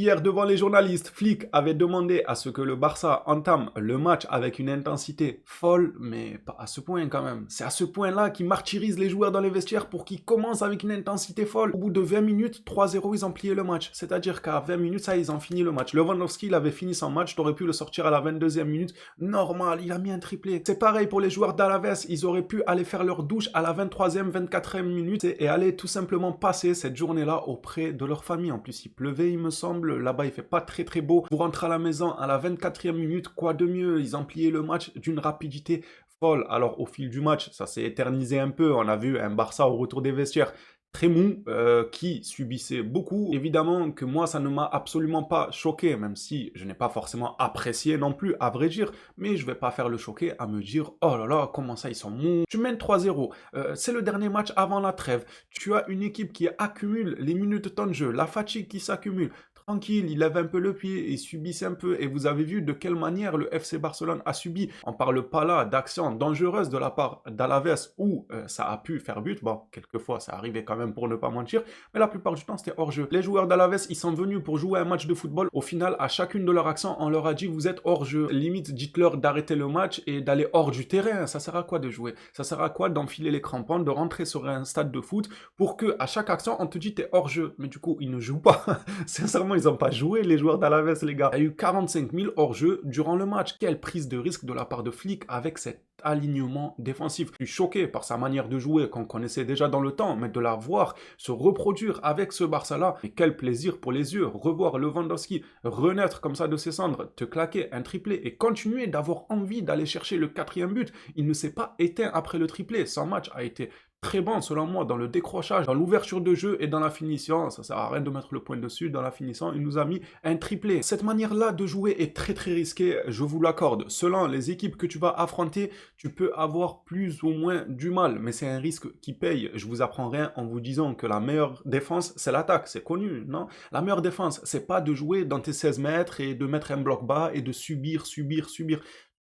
Hier, devant les journalistes, Flick avait demandé à ce que le Barça entame le match avec une intensité folle, mais pas à ce point quand même. C'est à ce point-là qu'il martyrise les joueurs dans les vestiaires pour qu'ils commencent avec une intensité folle. Au bout de 20 minutes, 3-0, ils ont plié le match. C'est-à-dire qu'à 20 minutes, ça, ils ont fini le match. Lewandowski, il avait fini son match, t'aurais pu le sortir à la 22e minute. Normal, il a mis un triplé. C'est pareil pour les joueurs d'Alaves, ils auraient pu aller faire leur douche à la 23e, 24e minute et aller tout simplement passer cette journée-là auprès de leur famille. En plus, il pleuvait, il me semble. Là-bas, il fait pas très beau. Vous rentrez à la maison à la 24e minute, quoi de mieux? Ils ont plié le match d'une rapidité folle. Alors, au fil du match, ça s'est éternisé un peu. On a vu un Barça au retour des vestiaires très mou, qui subissait beaucoup. Évidemment que moi, ça ne m'a absolument pas choqué, même si je n'ai pas forcément apprécié non plus, à vrai dire, mais je vais pas faire le choqué à me dire « Oh là là, comment ça, ils sont mous ?» Tu mènes 3-0, c'est le dernier match avant la trêve, tu as une équipe qui accumule les minutes de temps de jeu, la fatigue qui s'accumule, tranquille, il lève un peu le pied, il subisse un peu, et vous avez vu de quelle manière le FC Barcelone a subi. On parle pas là d'actions dangereuses de la part d'Alaves où ça a pu faire but, bon, quelquefois ça arrivait quand même pour ne pas mentir, mais la plupart du temps c'était hors-jeu. Les joueurs d'Alaves, ils sont venus pour jouer un match de football, au final, à chacune de leurs actions, on leur a dit vous êtes hors-jeu, limite dites-leur d'arrêter le match et d'aller hors du terrain, ça sert à quoi de jouer? Ça sert à quoi d'enfiler les crampons, de rentrer sur un stade de foot pour que à chaque action on te dit t'es hors-jeu, mais du coup ils ne jouent pas. Sincèrement, ils n'ont pas joué, les joueurs d'Alaves, les gars. Il y a eu 45 000 hors-jeu durant le match. Quelle prise de risque de la part de Flick avec cet alignement défensif. Je suis choqué par sa manière de jouer qu'on connaissait déjà dans le temps, mais de la voir se reproduire avec ce Barça-là. Et quel plaisir pour les yeux. Revoir Lewandowski renaître comme ça de ses cendres, te claquer un triplé et continuer d'avoir envie d'aller chercher le 4e but. Il ne s'est pas éteint après le triplé. Son match a été très bon selon moi dans le décrochage, dans l'ouverture de jeu et dans la finition. Ça sert à rien de mettre le point dessus. Dans la finition, il nous a mis un triplé. Cette manière-là de jouer est très risquée, je vous l'accorde. Selon les équipes que tu vas affronter, tu peux avoir plus ou moins du mal, mais c'est un risque qui paye. Je vous apprends rien en vous disant que la meilleure défense, c'est l'attaque. C'est connu, non? La meilleure défense, c'est pas de jouer dans tes 16 mètres et de mettre un bloc bas et de subir.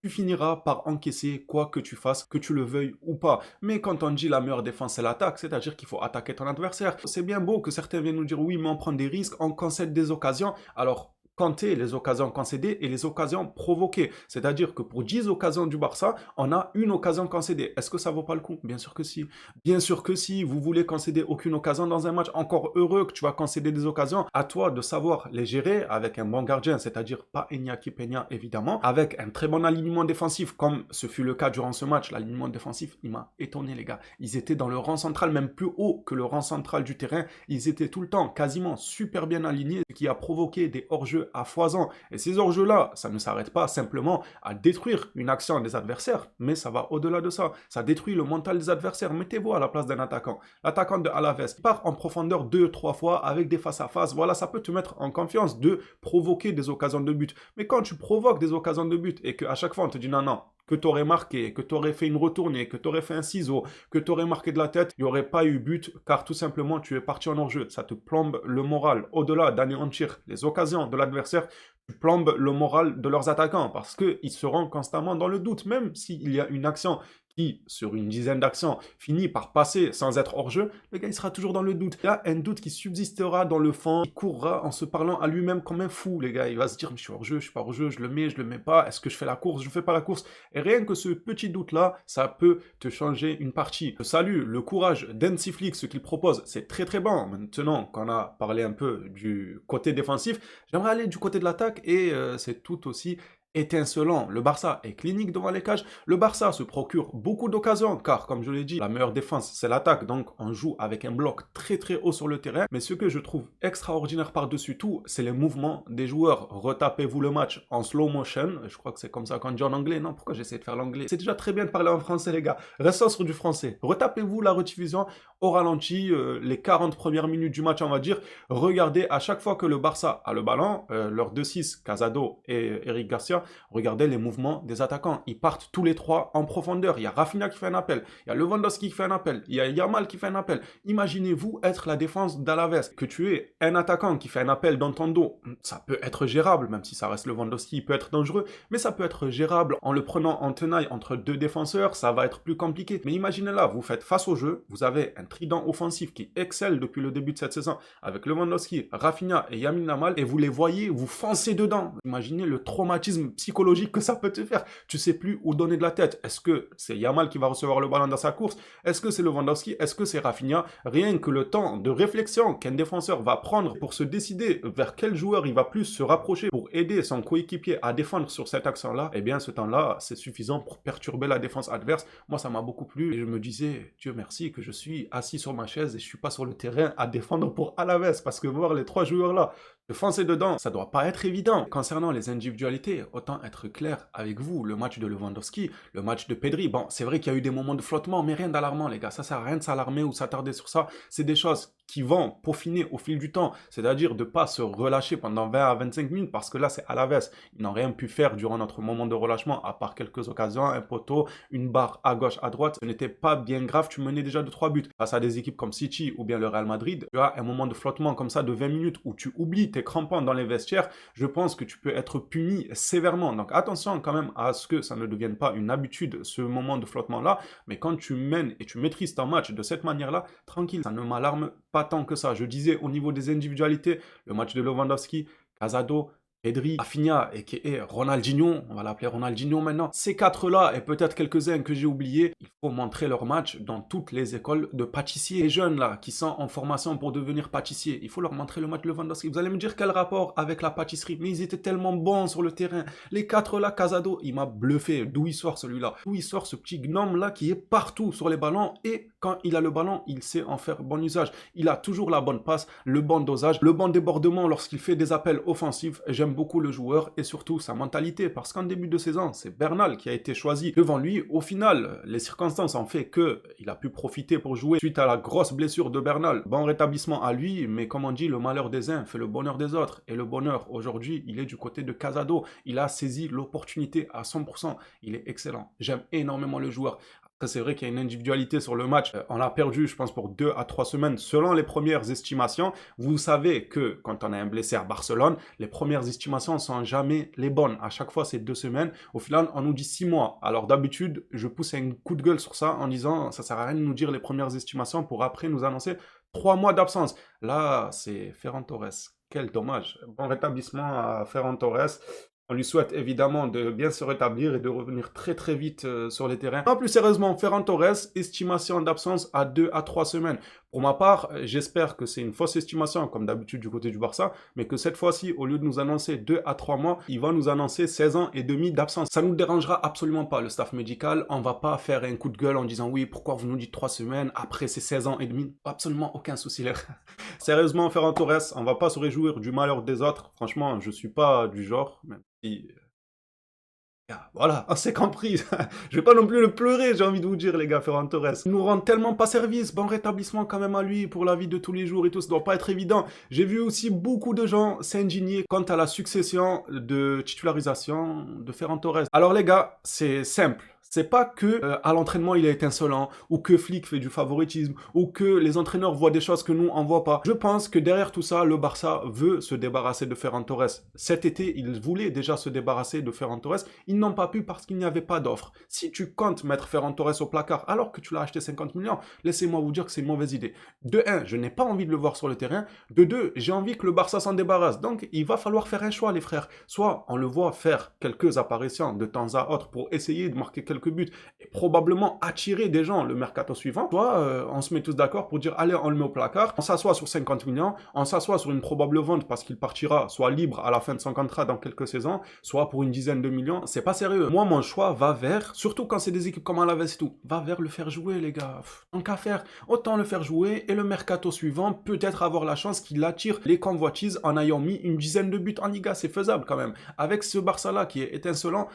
Tu finiras par encaisser quoi que tu fasses, que tu le veuilles ou pas. Mais quand on dit la meilleure défense, c'est l'attaque, c'est-à-dire qu'il faut attaquer ton adversaire. C'est bien beau que certains viennent nous dire oui, mais on prend des risques, on concède des occasions. Alors, comptez les occasions concédées et les occasions provoquées. C'est-à-dire que pour 10 occasions du Barça, on a une occasion concédée. Est-ce que ça vaut pas le coup? Bien sûr que si. Bien sûr que si. Vous voulez concéder aucune occasion dans un match, encore heureux que tu vas concéder des occasions. À toi de savoir les gérer avec un bon gardien, c'est-à-dire pas Iñaki Peña évidemment, avec un très bon alignement défensif, comme ce fut le cas durant ce match. L'alignement défensif, il m'a étonné les gars. Ils étaient dans le rang central, même plus haut que le rang central du terrain. Ils étaient tout le temps quasiment super bien alignés, ce qui a provoqué des hors-jeux à foison. Et ces hors-jeux-là, ça ne s'arrête pas simplement à détruire une action des adversaires, mais ça va au-delà de ça. Ça détruit le mental des adversaires. Mettez-vous à la place d'un attaquant. L'attaquant de Alaves part en profondeur 2-3 fois avec des face-à-face. Voilà, ça peut te mettre en confiance de provoquer des occasions de but. Mais quand tu provoques des occasions de but et qu'à chaque fois on te dit non, non, que tu aurais marqué, que tu aurais fait une retournée, que tu aurais fait un ciseau, que tu aurais marqué de la tête, il n'y aurait pas eu but car tout simplement tu es parti en hors-jeu. Ça te plombe le moral. Au-delà d'anéantir les occasions de l'adversaire, tu plombes le moral de leurs attaquants parce qu'ils seront constamment dans le doute. Même s'il y a une action qui, sur une dizaine d'actions, finit par passer sans être hors-jeu, le gars, il sera toujours dans le doute. Il y a un doute qui subsistera dans le fond, il courra en se parlant à lui-même comme un fou, les gars. Il va se dire, mais je suis hors-jeu, je suis pas hors-jeu, je le mets pas, est-ce que je fais la course, je fais pas la course? Et rien que ce petit doute-là, ça peut te changer une partie. Je salue le courage d'Hansi Flick, ce qu'il propose, c'est très bon. Maintenant qu'on a parlé un peu du côté défensif, j'aimerais aller du côté de l'attaque et c'est tout aussi étincelant. Le Barça est clinique devant les cages. Le Barça se procure beaucoup d'occasions car, comme je l'ai dit, la meilleure défense, c'est l'attaque. Donc, on joue avec un bloc très haut sur le terrain. Mais ce que je trouve extraordinaire par-dessus tout, c'est les mouvements des joueurs. Retapez-vous le match en slow motion. Je crois que c'est comme ça qu'on dit en anglais. Non, pourquoi j'essaie de faire l'anglais? C'est déjà très bien de parler en français, les gars. Restons sur du français. Retapez-vous la rediffusion au ralenti, les 40 premières minutes du match, on va dire. Regardez à chaque fois que le Barça a le ballon, leurs 2-6, Casado et Eric Garcia, Valencia, regardez les mouvements des attaquants. Ils partent tous les trois en profondeur. Il y a Rafinha qui fait un appel, il y a Lewandowski qui fait un appel, il y a Yamal qui fait un appel. Imaginez-vous être la défense d'Alaves, que tu es un attaquant qui fait un appel dans ton dos. Ça peut être gérable, même si ça reste Lewandowski, il peut être dangereux, mais ça peut être gérable en le prenant en tenaille entre deux défenseurs, ça va être plus compliqué. Mais imaginez là, vous faites face au jeu, vous avez un trident offensif qui excelle depuis le début de cette saison, avec Lewandowski, Rafinha et Lamine Yamal, et vous les voyez, vous foncez dedans. Imaginez le traumatisme psychologique que ça peut te faire. Tu sais plus où donner de la tête. Est-ce que c'est Yamal qui va recevoir le ballon dans sa course? Est-ce que c'est Lewandowski? Est-ce que c'est Rafinha? Rien que le temps de réflexion qu'un défenseur va prendre pour se décider vers quel joueur il va plus se rapprocher pour aider son coéquipier à défendre sur cet accent-là, eh bien ce temps-là, c'est suffisant pour perturber la défense adverse. Moi, ça m'a beaucoup plu et je me disais, Dieu merci que je suis assis sur ma chaise et je suis pas sur le terrain à défendre pour Alaves, parce que voir les trois joueurs-là de foncer dedans, ça doit pas être évident. Concernant les individualités, autant être clair avec vous, le match de Lewandowski, le match de Pedri, bon, c'est vrai qu'il y a eu des moments de flottement, mais rien d'alarmant, les gars. Ça sert à rien de s'alarmer ou s'attarder sur ça. C'est des choses qui vont peaufiner au fil du temps, c'est-à-dire de ne pas se relâcher pendant 20 à 25 minutes, parce que là, c'est Alaves. Ils n'ont rien pu faire durant notre moment de relâchement, à part quelques occasions, un poteau, une barre à gauche, à droite. Ce n'était pas bien grave, tu menais déjà de 3 buts. Face à des équipes comme City ou bien le Real Madrid, tu as un moment de flottement comme ça de 20 minutes où tu oublies tes crampons dans les vestiaires, je pense que tu peux être puni sévèrement. Donc attention quand même à ce que ça ne devienne pas une habitude, ce moment de flottement-là, mais quand tu mènes et tu maîtrises ton match de cette manière-là, tranquille, ça ne m'alarme pas tant que ça. Je disais au niveau des individualités, le match de Lewandowski, Casado, Pedri, Rafinha et Ronaldinho, on va l'appeler Ronaldinho maintenant. Ces quatre-là, et peut-être quelques-uns que j'ai oubliés, il faut montrer leur match dans toutes les écoles de pâtissiers. Les jeunes là, qui sont en formation pour devenir pâtissiers, il faut leur montrer le match de Lewandowski. Vous allez me dire quel rapport avec la pâtisserie, mais ils étaient tellement bons sur le terrain. Les quatre là, Casado, il m'a bluffé. D'où il sort celui-là? D'où il sort ce petit gnome là qui est partout sur les ballons, et quand il a le ballon, il sait en faire bon usage. Il a toujours la bonne passe, le bon dosage, le bon débordement lorsqu'il fait des appels offensifs. J'aime beaucoup le joueur et surtout sa mentalité, parce qu'en début de saison, c'est Bernal qui a été choisi devant lui. Au final, les circonstances ont fait qu'il a pu profiter pour jouer suite à la grosse blessure de Bernal. Bon rétablissement à lui, mais comme on dit, le malheur des uns fait le bonheur des autres. Et le bonheur, aujourd'hui, il est du côté de Casado. Il a saisi l'opportunité à 100%. Il est excellent. J'aime énormément le joueur. C'est vrai qu'il y a une individualité sur le match. On l'a perdu, je pense, pour 2 à 3 semaines, selon les premières estimations. Vous savez que quand on a un blessé à Barcelone, les premières estimations ne sont jamais les bonnes. À chaque fois, c'est 2 semaines. Au final, on nous dit 6 mois. Alors d'habitude, je pousse un coup de gueule sur ça en disant ça sert à rien de nous dire les premières estimations pour après nous annoncer 3 mois d'absence. Là, c'est Ferran Torres. Quel dommage. Bon rétablissement à Ferran Torres. On lui souhaite évidemment de bien se rétablir et de revenir très très vite sur les terrains. En plus sérieusement, Ferran Torres, estimation d'absence à 2 à 3 semaines. Pour ma part, j'espère que c'est une fausse estimation, comme d'habitude du côté du Barça, mais que cette fois-ci, au lieu de nous annoncer 2 à 3 mois, il va nous annoncer 16 ans et demi d'absence. Ça ne nous dérangera absolument pas, le staff médical. On va pas faire un coup de gueule en disant oui, pourquoi vous nous dites 3 semaines, après c'est 16 ans et demi. Absolument aucun souci là. Sérieusement, Ferran Torres, on va pas se réjouir du malheur des autres. Franchement, je suis pas du genre, même si... Voilà, on s'est compris. Je vais pas non plus le pleurer, j'ai envie de vous dire, les gars, Ferran Torres. Il nous rend tellement pas service. Bon rétablissement quand même à lui pour la vie de tous les jours et tout. Ça doit pas être évident. J'ai vu aussi beaucoup de gens s'indigner quant à la succession de titularisation de Ferran Torres. Alors les gars, c'est simple. C'est pas que à l'entraînement il est étincelant, ou que Flick fait du favoritisme, ou que les entraîneurs voient des choses que nous on voit pas. Je pense que derrière tout ça, le Barça veut se débarrasser de Ferran Torres. Cet été, ils voulaient déjà se débarrasser de Ferran Torres. Ils n'ont pas pu parce qu'il n'y avait pas d'offre. Si tu comptes mettre Ferran Torres au placard alors que tu l'as acheté 50 millions, laissez-moi vous dire que c'est une mauvaise idée. De 1, je n'ai pas envie de le voir sur le terrain. De 2, j'ai envie que le Barça s'en débarrasse. Donc il va falloir faire un choix, les frères. Soit on le voit faire quelques apparitions de temps à autre pour essayer de marquer quelques buts et probablement attirer des gens le mercato suivant, soit on se met tous d'accord pour dire allez, on le met au placard, on s'assoit sur 50 millions, on s'assoit sur une probable vente parce qu'il partira soit libre à la fin de son contrat dans quelques saisons, soit pour une dizaine de millions. C'est pas sérieux. Moi, mon choix va vers, surtout quand c'est des équipes comme Alaves et tout, va vers le faire jouer, les gars. Tant qu'à faire, autant le faire jouer et le mercato suivant peut-être avoir la chance qu'il attire les convoitises en ayant mis une dizaine de buts en Liga. C'est faisable quand même. Avec ce Barça là qui est étincelant,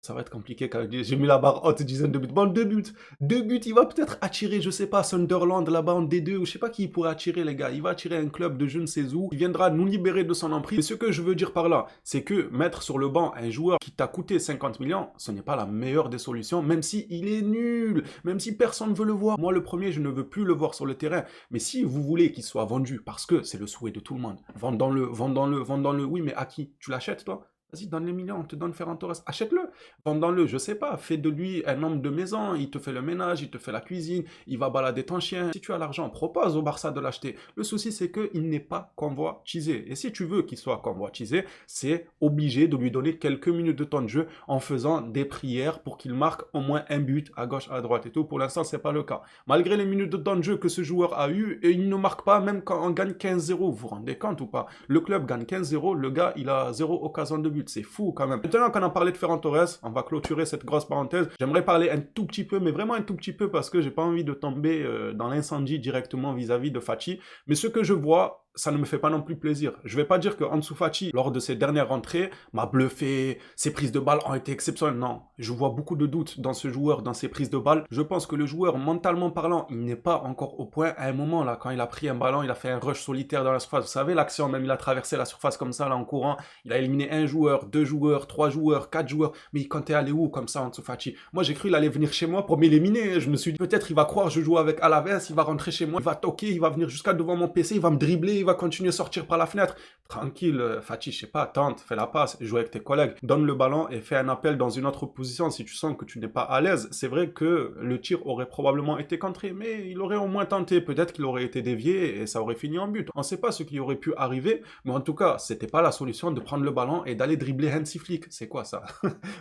Ça va être compliqué quand j'ai mis la barre haute, dizaine de buts. Bon, 2 buts. 2 buts, il va peut-être attirer, je sais pas, Sunderland là-bas en D2, ou je sais pas qui il pourrait attirer, les gars. Il va attirer un club de je ne sais où. Il viendra nous libérer de son emprise. Et ce que je veux dire par là, c'est que mettre sur le banc un joueur qui t'a coûté 50 millions, ce n'est pas la meilleure des solutions, même si il est nul, même si personne ne veut le voir. Moi, le premier, je ne veux plus le voir sur le terrain. Mais si vous voulez qu'il soit vendu, parce que c'est le souhait de tout le monde, vendons-le, vendons-le, vendons-le. Oui, mais à qui? Tu l'achètes, toi? Vas-y, donne les millions, on te donne Ferran Torres, achète-le, vendons-le, je sais pas, fais de lui un homme de maison, il te fait le ménage, il te fait la cuisine, il va balader ton chien. Si tu as l'argent, propose au Barça de l'acheter. Le souci, c'est qu'il n'est pas convoitisé. Et si tu veux qu'il soit convoitisé, c'est obligé de lui donner quelques minutes de temps de jeu en faisant des prières pour qu'il marque au moins un but à gauche, à droite et tout. Pour l'instant, c'est pas le cas. Malgré les minutes de temps de jeu que ce joueur a eu, et il ne marque pas même quand on gagne 15-0. Vous vous rendez compte ou pas? Le club gagne 15-0, le gars, il a 0 occasion de but. C'est fou quand même. Maintenant qu'on a parlé de Ferran Torres, on va clôturer cette grosse parenthèse. J'aimerais parler un tout petit peu, mais vraiment un tout petit peu, parce que j'ai pas envie de tomber dans l'incendie directement vis-à-vis de Fati. Mais ce que je vois, ça ne me fait pas non plus plaisir. Je vais pas dire que Ansu Fati, lors de ses dernières rentrées, m'a bluffé, ses prises de balles ont été exceptionnelles. Non, je vois beaucoup de doutes dans ce joueur, dans ses prises de balles. Je pense que le joueur, mentalement parlant, il n'est pas encore au point. À un moment, là, quand il a pris un ballon, il a fait un rush solitaire dans la surface. Vous savez, l'action, même il a traversé la surface comme ça, là, en courant. Il a éliminé un joueur, 2 joueurs, 3 joueurs, 4 joueurs. Mais quand t'es allé où, comme ça, Ansu Fati? Moi, j'ai cru qu'il allait venir chez moi pour m'éliminer. Je me suis dit, peut-être il va croire je joue avec Alaves, il va rentrer chez moi, il va toquer, il va venir jusqu'à devant mon PC, il va me dribbler, il va continuer à sortir par la fenêtre. Tranquille, Fati, je sais pas, tente, fais la passe, joue avec tes collègues, donne le ballon et fais un appel dans une autre position si tu sens que tu n'es pas à l'aise. C'est vrai que le tir aurait probablement été contré, mais il aurait au moins tenté. Peut-être qu'il aurait été dévié et ça aurait fini en but. On ne sait pas ce qui aurait pu arriver, mais en tout cas, c'était pas la solution de prendre le ballon et d'aller dribbler Hansi Flick. C'est quoi ça?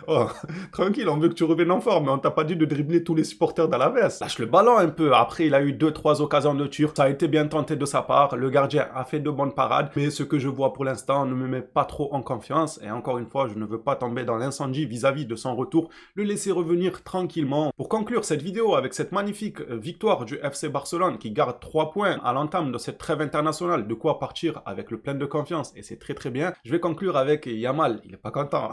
Oh, tranquille, on veut que tu reviennes en forme, mais on t'a pas dit de dribbler tous les supporters d'Alaves. Lâche le ballon un peu. Après, il a eu 2-3 occasions de tir. Ça a été bien tenté de sa part. Le gardien a fait de bonnes parades, mais ce que je vois pour l'instant ne me met pas trop en confiance. Et encore une fois, je ne veux pas tomber dans l'incendie vis-à-vis de son retour. Le laisser revenir tranquillement. Pour conclure cette vidéo avec cette magnifique victoire du FC Barcelone qui garde 3 points à l'entame de cette trêve internationale, de quoi partir avec le plein de confiance. Et c'est très très bien. Je vais conclure avec Yamal. Il est pas content.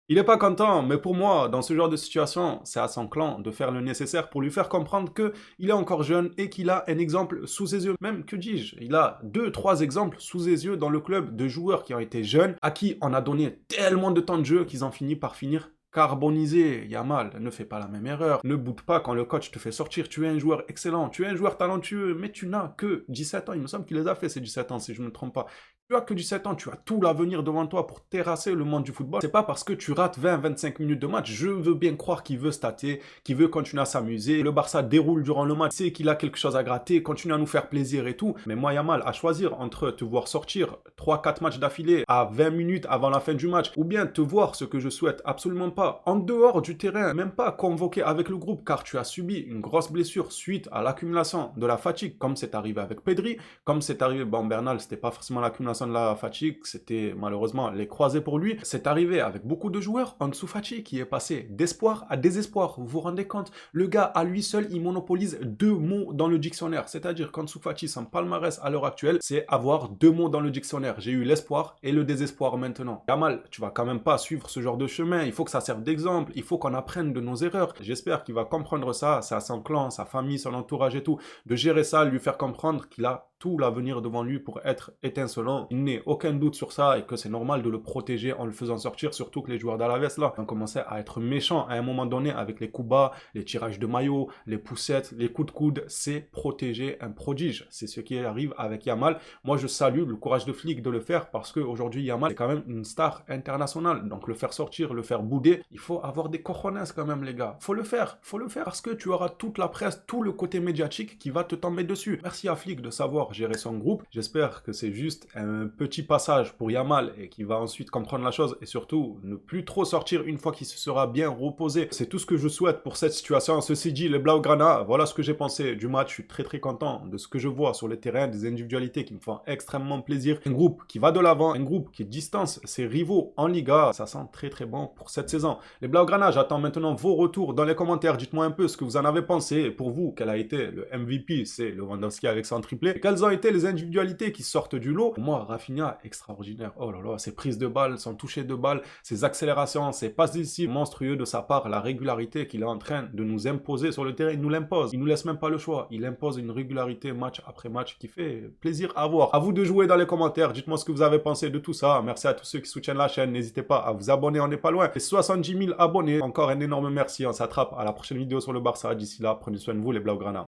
Il est pas content, mais pour moi, dans ce genre de situation, c'est à son clan de faire le nécessaire pour lui faire comprendre que il est encore jeune et qu'il a un exemple sous ses yeux. Même, que dis-je, il a 2-3 exemples sous ses yeux dans le club de joueurs qui ont été jeunes, à qui on a donné tellement de temps de jeu qu'ils ont fini par finir carbonisé. Yamal, ne fais pas la même erreur. Ne boude pas quand le coach te fait sortir. Tu es un joueur excellent, tu es un joueur talentueux, mais tu n'as que 17 ans. Il me semble qu'il les a fait ces 17 ans, si je ne me trompe pas. Tu as que 17 ans, tu as tout l'avenir devant toi pour terrasser le monde du football. C'est pas parce que tu rates 20-25 minutes de match. Je veux bien croire qu'il veut stater, qu'il veut continuer à s'amuser. Le Barça déroule durant le match, c'est qu'il a quelque chose à gratter, continue à nous faire plaisir et tout. Mais moi, Yamal, à choisir entre te voir sortir 3-4 matchs d'affilée à 20 minutes avant la fin du match, ou bien te voir, ce que je souhaite absolument pas, en dehors du terrain, même pas convoqué avec le groupe, car tu as subi une grosse blessure suite à l'accumulation de la fatigue, comme c'est arrivé avec Pedri, comme c'est arrivé, bon, Bernal, c'était pas forcément l'accumulation de la fatigue, c'était malheureusement les croisés pour lui. C'est arrivé avec beaucoup de joueurs. Ansu Fati qui est passé d'espoir à désespoir. Vous vous rendez compte? Le gars, à lui seul, il monopolise 2 mots dans le dictionnaire. C'est-à-dire qu'Ansu Fati, son palmarès à l'heure actuelle, c'est avoir 2 mots dans le dictionnaire. J'ai eu l'espoir et le désespoir maintenant. Yamal, tu vas quand même pas suivre ce genre de chemin. Il faut que ça serve d'exemple. Il faut qu'on apprenne de nos erreurs. J'espère qu'il va comprendre ça. C'est à son clan, sa famille, son entourage et tout. De gérer ça, lui faire comprendre qu'il a tout l'avenir devant lui pour être étincelant. Il n'est aucun doute sur ça et que c'est normal de le protéger en le faisant sortir, surtout que les joueurs d'Alaves là ont commencé à être méchants à un moment donné avec les coups bas, les tirages de maillot, les poussettes, les coups de coude. C'est protéger un prodige. C'est ce qui arrive avec Yamal. Moi, je salue le courage de Flick de le faire parce qu'aujourd'hui, Yamal est quand même une star internationale. Donc, le faire sortir, le faire bouder, il faut avoir des cojones quand même, les gars. Faut le faire parce que tu auras toute la presse, tout le côté médiatique qui va te tomber dessus. Merci à Flick de savoir gérer son groupe. J'espère que c'est juste un petit passage pour Yamal et qu'il va ensuite comprendre la chose et surtout ne plus trop sortir une fois qu'il se sera bien reposé. C'est tout ce que je souhaite pour cette situation. Ceci dit, les Blaugrana, voilà ce que j'ai pensé du match. Je suis très très content de ce que je vois sur le terrain, des individualités qui me font extrêmement plaisir. Un groupe qui va de l'avant, un groupe qui distance ses rivaux en Liga. Ça sent très très bon pour cette saison. Les Blaugrana, j'attends maintenant vos retours dans les commentaires. Dites-moi un peu ce que vous en avez pensé. Pour vous, quel a été le MVP? C'est Lewandowski avec son triplé. Quels quelles ont été les individualités qui sortent du lot? Pour moi, Rafinha, extraordinaire. Oh là là, ses prises de balles, son toucher de balle, ses accélérations, ses passes décisives, monstrueux de sa part, la régularité qu'il est en train de nous imposer sur le terrain, il nous l'impose. Il nous laisse même pas le choix. Il impose une régularité match après match qui fait plaisir à voir. À vous de jouer dans les commentaires. Dites-moi ce que vous avez pensé de tout ça. Merci à tous ceux qui soutiennent la chaîne. N'hésitez pas à vous abonner, on n'est pas loin. Et 70 000 abonnés. Encore un énorme merci. On s'attrape à la prochaine vidéo sur le Barça. D'ici là, prenez soin de vous les Blaugrana.